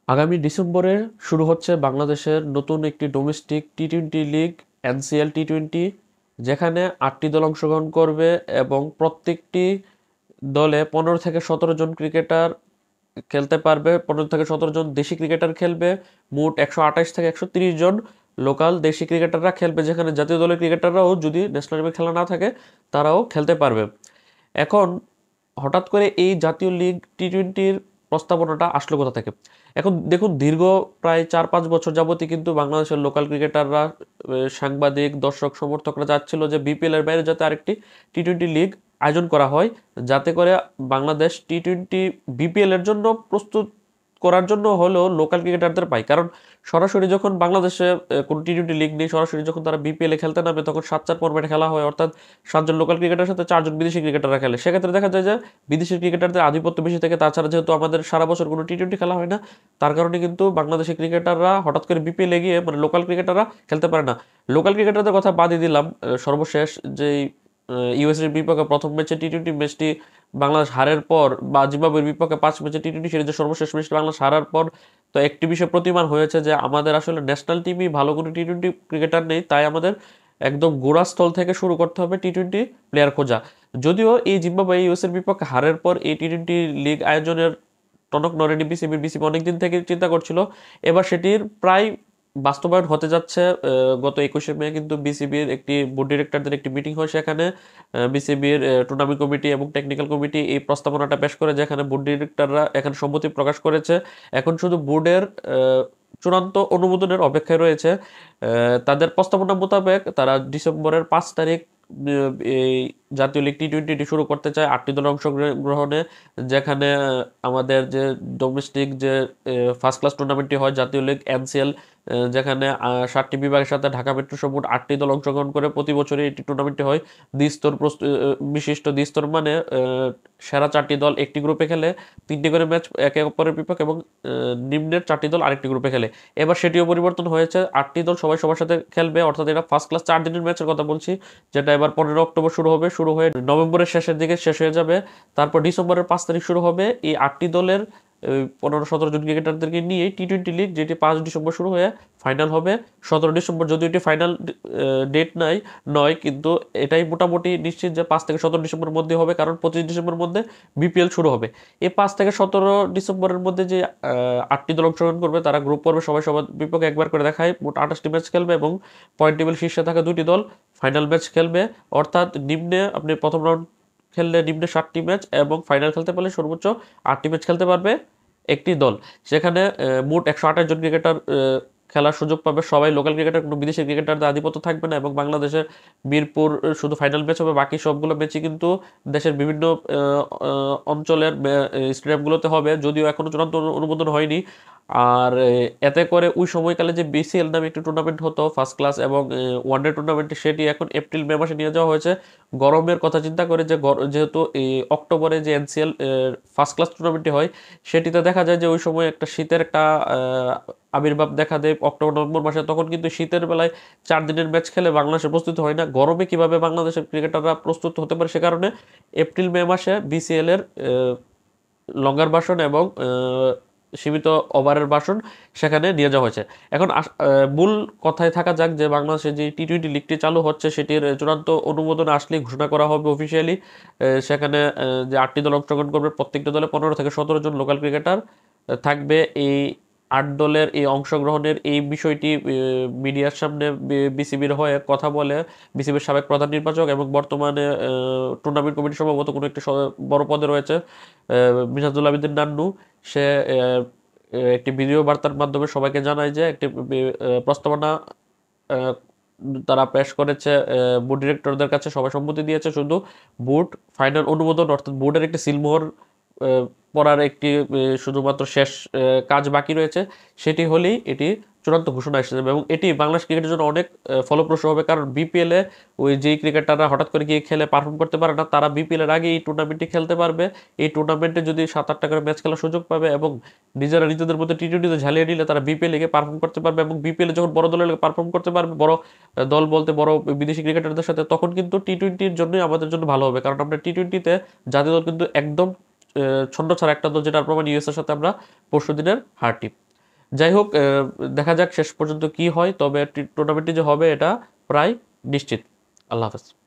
আগামী ডিসেম্বরে শুরু হচ্ছে বাংলাদেশের নতুন একটি domestic T twenty league NCL T twenty, যেখানে ৮টি দল অংশগ্রহণ করবে এবং প্রত্যেকটি দলে ১৫ থেকে ১৭ জন ক্রিকেটার খেলতে পারবে। ১৫ থেকে ১৭ জন দেশি ক্রিকেটার খেলবে। মোট ১২৮ থেকে ১৩০ জন লোকাল দেশি ক্রিকেটাররা খেলবে, যেখানে জাতীয় দলের ক্রিকেটাররাও যদি ন্যাশনাল টিমে খেলা না থাকে তারাও খেলতে পারবে। এখন হঠাৎ করে এই জাতীয় লিগ টি-টোয়েন্টির প্রস্তাবনাটা আসলো কোথা থেকে? এখন দেখুন, দীর্ঘ প্রায় ৪-৫ বছর যাবতই কিন্তু বাংলাদেশের লোকাল ক্রিকেটাররা, সাংবাদিক, দর্শক, সমর্থকরা চাচ্ছিল যে বিপিএল এর বাইরে যাতে আরেকটি টি-টোয়েন্টি লিগ আয়োজন করা হয়, যাতে করে বাংলাদেশ টি-টোয়েন্টি বিপিএল এর জন্য প্রস্তুত করার জন্য হলেও লোকাল ক্রিকেটারদের পায়। কারণ সরাসরি যখন বাংলাদেশে কোনো টি-টোয়েন্টি লিগ নেই, সরাসরি যখন তারা বিপিএল এ খেলতে নামে তখন ৭-৪ ফরম্যাটে খেলা হয়, অর্থাৎ ৭ জন লোকাল ক্রিকেটারের সাথে ৪ জন বিদেশি ক্রিকেটাররা খেলে। সেক্ষেত্রে দেখা যায় যে বিদেশি ক্রিকেটারদের আধিপত্য বেশি থাকে। তাছাড়া যেহেতু আমাদের সারা বছর কোনো টি-টোয়েন্টি খেলা হয় না, তার কারণে কিন্তু বাংলাদেশি ক্রিকেটাররা হঠাৎ করে বিপিএল এ গিয়ে মানে লোকাল ক্রিকেটাররা খেলতে পারে না। লোকাল ক্রিকেটারদের কথা বাদই দিলাম। সর্বশেষ যেই ইউএসএর বিপক্ষে প্রথম ম্যাচে টি-টোয়েন্টি ম্যাচটি বাংলাদেশ হারের পর, বা জিম্বাবুয়ের বিপক্ষে ৫ ম্যাচে টি-টোয়েন্টি সিরিজের সর্বশেষ ম্যাচটি বাংলাদেশ হারার পর, তো একটি বিষয় প্রতিমান হয়েছে যে আমাদের আসলে ন্যাশনাল টিমই ভালো কোনো টি-টোয়েন্টি ক্রিকেটার নেই। তাই আমাদের একদম গোড়াস্থল থেকে শুরু করতে হবে টি-টোয়েন্টি প্লেয়ার খোঁজা। যদিও এই জিম্বাবুয়ে ইউএসএর বিপক্ষে হারের পর এই টি-টোয়েন্টি লিগ আয়োজনের টনক নড়েনি বিসিবি অনেকদিন থেকে চিন্তা করছিল। এবার সেটির প্রায় বাস্তবায়ন হতে যাচ্ছে। গত ২১শে মে কিন্তু বিসিবির একটি বোর্ড ডিরেক্টরদের একটি মিটিং হয়, সেখানে বিসিবির টুর্নামেন্ট কমিটি এবং টেকনিক্যাল কমিটি এই প্রস্তাবনাটা পেশ করে, যেখানে বোর্ড ডিরেক্টররা এখানে সম্মতি প্রকাশ করেছে। এখন শুধু বোর্ডের চূড়ান্ত অনুমোদনের অপেক্ষায় রয়েছে। তাদের প্রস্তাবনা মোতাবেক তারা ডিসেম্বরের ৫ তারিখ এই জাতীয় লিগ টি-টোয়েন্টি শুরু করতে চায় ৮টি দলের অংশগ্রহণে, যেখানে আমাদের যে ডোমেস্টিক যে ফার্স্ট ক্লাস টুর্নামেন্টটি হয় জাতীয় লিগ এনসিএল, যেখানে ৭টি বিভাগের সাথে ঢাকা মেট্রো সহ মোট ৮টি দল অংশগ্রহণ করে প্রতি বছরই এটি টুর্নামেন্টটি হয়। দ্বিস্তর বিশিষ্ট দ্বিস্তর মানে সেরা ৪টি দল একটি গ্রুপে খেলে, ৩টি করে ম্যাচ একে অপরের বিপক্ষে, এবং নিম্নের ৪টি দল আরেকটি গ্রুপে খেলে। এবার সেটিও পরিবর্তন হয়েছে, ৮টি দল সবাই সবার সাথে খেলবে, অর্থাৎ এটা ফার্স্ট ক্লাস ৪ দিনের ম্যাচের কথা বলছি, যেটা এবার ১৫ অক্টোবর শুরু হবে, শুরু হয়ে নভেম্বরের শেষের দিকে শেষ হয়ে যাবে। তারপর ডিসেম্বরের ৫ তারিখ শুরু হবে এই ৮টি দলের ১৫-১৭ জন ক্রিকেটারদেরকে নিয়ে টি-টোয়েন্টি লিগ, যেটি ৫ ডিসেম্বর শুরু হয়ে ফাইনাল হবে ১৭ ডিসেম্বর। যদিও এটি ফাইনাল ডেট নয়, কিন্তু এটাই মোটামুটি নিশ্চিত যে ৫ থেকে ১৭ ডিসেম্বরের মধ্যে হবে, কারণ ২৫ ডিসেম্বরের মধ্যে বিপিএল শুরু হবে। এই ৫ থেকে ১৭ ডিসেম্বরের মধ্যে যে ৮টি দল অংশগ্রহণ করবে, তারা গ্রুপ পর্বে সবাই সবার বিপক্ষে একবার করে দেখায়, মোট ২৮টি ম্যাচ খেলবে এবং পয়েন্ট টেবিল শীর্ষে থাকা ২টি দল ফাইনাল ম্যাচ খেলবে। অর্থাৎ নিম্নে আপনি প্রথম রাউন্ড খেললে নিম্নে ৭টি ম্যাচ এবং ফাইনাল খেলতে পারলে সর্বোচ্চ ৮টি ম্যাচ খেলতে পারবে একটি দল। সেখানে মোট ১২৮ জন ক্রিকেটার খেলার সুযোগ পাবে, সবাই লোকাল ক্রিকেটার, কোনো বিদেশি ক্রিকেটারদের আধিপত্য থাকবে না, এবং বাংলাদেশের মিরপুর শুধু ফাইনাল ম্যাচ হবে, বাকি সবগুলো ম্যাচই কিন্তু দেশের বিভিন্ন অঞ্চলের স্টেডিয়ামগুলোতে হবে, যদিও এখনও চূড়ান্ত অনুমোদন হয়নি। আর এতে করে ওই সময়কালে যে বিসিএল নামে একটি টুর্নামেন্ট হতো ফার্স্ট ক্লাস এবং ওয়ানডে টুর্নামেন্ট, সেটি এখন এপ্রিল-মে মাসে নিয়ে যাওয়া হয়েছে গরমের কথা চিন্তা করে, যে যেহেতু এই অক্টোবরে যে এনসিএল ফার্স্ট ক্লাস টুর্নামেন্টটি হয়, সেটিতে দেখা যায় যে ওই সময় একটা শীতের একটা আবির্ভাব দেখা দেয় অক্টোবর-নভেম্বর মাসে। তখন কিন্তু শীতের বেলায় ৪ দিনের ম্যাচ খেলে বাংলাদেশের প্রস্তুতি হয় না। গরমে কিভাবে বাংলাদেশের ক্রিকেটাররা প্রস্তুত হতে পারে, সে কারণে এপ্রিল-মে মাসে বিসিএল এর লঙ্গার ভার্সন এবং সীমিত ওভারের ভার্সন সেখানে নিয়ে যাওয়া হয়েছে। এখন মূল কথায় থাকা যাক, যে বাংলাদেশে যে টি-টোয়েন্টি লিগটি চালু হচ্ছে সেটির চূড়ান্ত অনুমোদন আসলেই ঘোষণা করা হবে অফিসিয়ালি। সেখানে যে ৮টি দল অংশগ্রহণ করবে, প্রত্যেকটা দলে ১৫ থেকে ১৭ জন লোকাল ক্রিকেটার থাকবে। এই ৮ দলের এই অংশগ্রহণের এই বিষয়টি মিডিয়ার সামনে বিসিবির হয়ে কথা বলে বিসিবির সাবেক প্রধান নির্বাচক এবং বর্তমানে টুর্নামেন্ট কমিটির সম্ভবত কোনো একটি বড় পদে রয়েছে মিনহাজুল আবেদিন নান্নু। সে একটি ভিডিও বার্তার মাধ্যমে সবাইকে জানায় যে একটি প্রস্তাবনা আহ, তারা পেশ করেছে বোর্ড ডিরেক্টরদের কাছে, সবাই সম্মতি দিয়েছে, শুধু বোর্ড ফাইনাল অনুমোদন, অর্থাৎ বোর্ডের একটি সিলমোহর পড়ার একটি শুধুমাত্র শেষ কাজ বাকি রয়েছে। সেটি হলেই এটি চূড়ান্ত ঘোষণা এসে যাবে, এবং এটি বাংলাদেশ ক্রিকেটের জন্য অনেক ফলপ্রসূ হবে। কারণ বিপিএল এ ওই যেই ক্রিকেটাররা হঠাৎ করে গিয়ে খেলে পারফর্ম করতে পারে না, তারা বিপিএল এর আগে এই টুর্নামেন্টটি খেলতে পারবে। এই টুর্নামেন্টে যদি ৭-৮টা করে ম্যাচ খেলার সুযোগ পাবে এবং নিজেরা নিজেদের মধ্যে টি-টোয়েন্টিতে ঝালিয়ে নিলে তারা বিপিএল এ পারফর্ম করতে পারবে, এবং বিপিএল এ যখন বড় দলের পারফর্ম করতে পারবে, বড় দল বলতে বড় বিদেশি ক্রিকেটারদের সাথে, তখন কিন্তু টি-টোয়েন্টির জন্যই আমাদের জন্য ভালো হবে। কারণ আমরা টি-টোয়েন্টিতে জাতীয় দল কিন্তু একদম ছন্দ ছাড়া একটা দল, যেটার প্রমাণ ইউএস এর সাথে আমরা পরশু দিনের হারটি। যাই হোক, দেখা যাক শেষ পর্যন্ত কি হয়, তবে টুর্নামেন্টটি যে হবে এটা প্রায় নিশ্চিত। আল্লাহ হাফেজ।